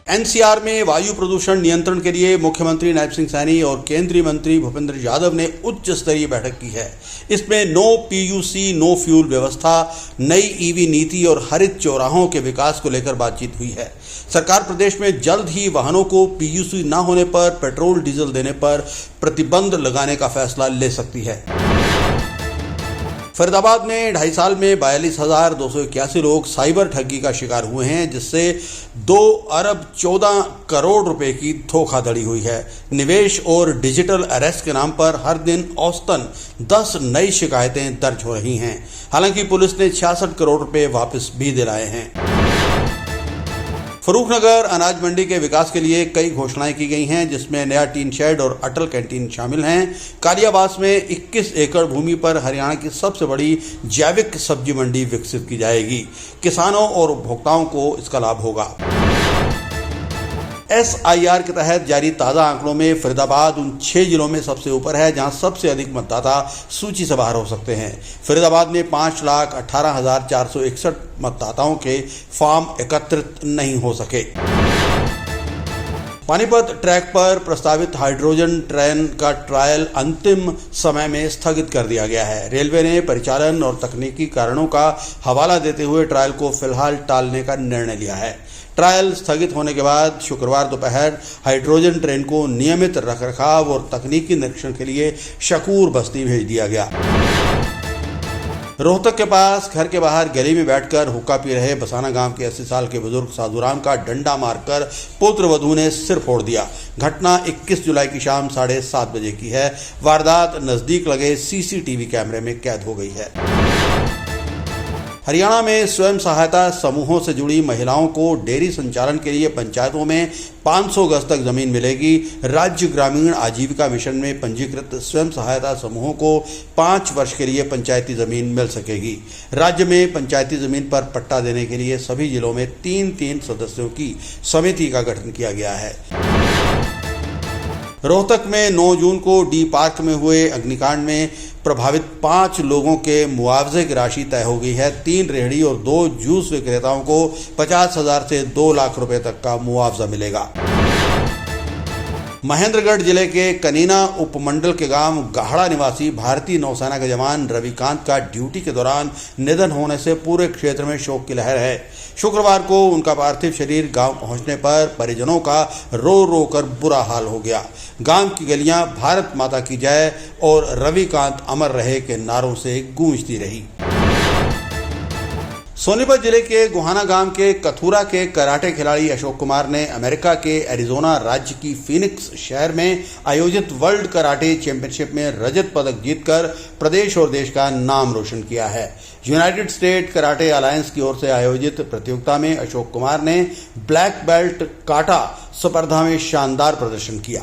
NCR में वायु प्रदूषण नियंत्रण के लिए मुख्यमंत्री नायब सिंह सैनी और केंद्रीय मंत्री भूपेंद्र यादव ने उच्च स्तरीय बैठक की है। इसमें नो पीयूसी नो फ्यूल व्यवस्था, नई ईवी नीति और हरित चौराहों के विकास को लेकर बातचीत हुई है। सरकार प्रदेश में जल्द ही वाहनों को पीयूसी न होने पर पेट्रोल डीजल देने पर प्रतिबंध लगाने का फैसला ले सकती है। फरीदाबाद में 2.5 साल में 42,281 लोग साइबर ठगी का शिकार हुए हैं, जिससे 2 अरब 14 करोड़ रुपए की धोखाधड़ी हुई है। निवेश और डिजिटल अरेस्ट के नाम पर हर दिन औसतन 10 नई शिकायतें दर्ज हो रही हैं। हालांकि पुलिस ने 66 करोड़ रुपए वापस भी दिलाए हैं। फरूखनगर अनाज मंडी के विकास के लिए कई घोषणाएं की गई हैं, जिसमें नया टीन शेड और अटल कैंटीन शामिल हैं। कालियावास में 21 एकड़ भूमि पर हरियाणा की सबसे बड़ी जैविक सब्जी मंडी विकसित की जाएगी। किसानों और उपभोक्ताओं को इसका लाभ होगा। SIR के तहत जारी ताज़ा आंकड़ों में फरीदाबाद उन 6 जिलों में सबसे ऊपर है जहां सबसे अधिक मतदाता सूची से बाहर हो सकते हैं। फरीदाबाद में 5,18,461 मतदाताओं के फॉर्म एकत्रित नहीं हो सके। पानीपत ट्रैक पर प्रस्तावित हाइड्रोजन ट्रेन का ट्रायल अंतिम समय में स्थगित कर दिया गया है। रेलवे ने परिचालन और तकनीकी कारणों का हवाला देते हुए ट्रायल को फिलहाल टालने का निर्णय लिया है। ट्रायल स्थगित होने के बाद शुक्रवार दोपहर हाइड्रोजन ट्रेन को नियमित रखरखाव और तकनीकी निरीक्षण के लिए शकूर बस्ती भेज दिया गया। रोहतक के पास घर के बाहर गली में बैठकर हुक्का पी रहे बसाना गांव के 80 साल के बुजुर्ग साधुराम का डंडा मारकर पुत्र वधू ने सिर फोड़ दिया। घटना 21 जुलाई की शाम 7:30 बजे की है। वारदात नजदीक लगे CCTV कैमरे में कैद हो गई है। हरियाणा में स्वयं सहायता समूहों से जुड़ी महिलाओं को डेयरी संचालन के लिए पंचायतों में 500 गज तक जमीन मिलेगी। राज्य ग्रामीण आजीविका मिशन में पंजीकृत स्वयं सहायता समूहों को 5 वर्ष के लिए पंचायती जमीन मिल सकेगी। राज्य में पंचायती जमीन पर पट्टा देने के लिए सभी जिलों में 3-3 सदस्यों की समिति का गठन किया गया है। रोहतक में 9 जून को डी पार्क में हुए अग्निकांड में प्रभावित 5 लोगों के मुआवजे की राशि तय हो गई है। 3 रेहड़ी और 2 जूस विक्रेताओं को 50,000 से 2 लाख रुपए तक का मुआवजा मिलेगा। महेंद्रगढ़ जिले के कनीना उपमंडल के गांव गाहड़ा निवासी भारतीय नौसेना के जवान रविकांत का ड्यूटी के दौरान निधन होने से पूरे क्षेत्र में शोक की लहर है। शुक्रवार को उनका पार्थिव शरीर गांव पहुंचने पर परिजनों का रो रो कर बुरा हाल हो गया। गांव की गलियां भारत माता की जय और रविकांत अमर रहे के नारों से गूंजती रही। सोनीपत जिले के गोहाना गांव के कथूरा के कराटे खिलाड़ी अशोक कुमार ने अमेरिका के एरिजोना राज्य की फीनिक्स शहर में आयोजित वर्ल्ड कराटे चैंपियनशिप में रजत पदक जीतकर प्रदेश और देश का नाम रोशन किया है। यूनाइटेड स्टेट कराटे अलायंस की ओर से आयोजित प्रतियोगिता में अशोक कुमार ने ब्लैक बेल्ट काटा स्पर्धा में शानदार प्रदर्शन किया।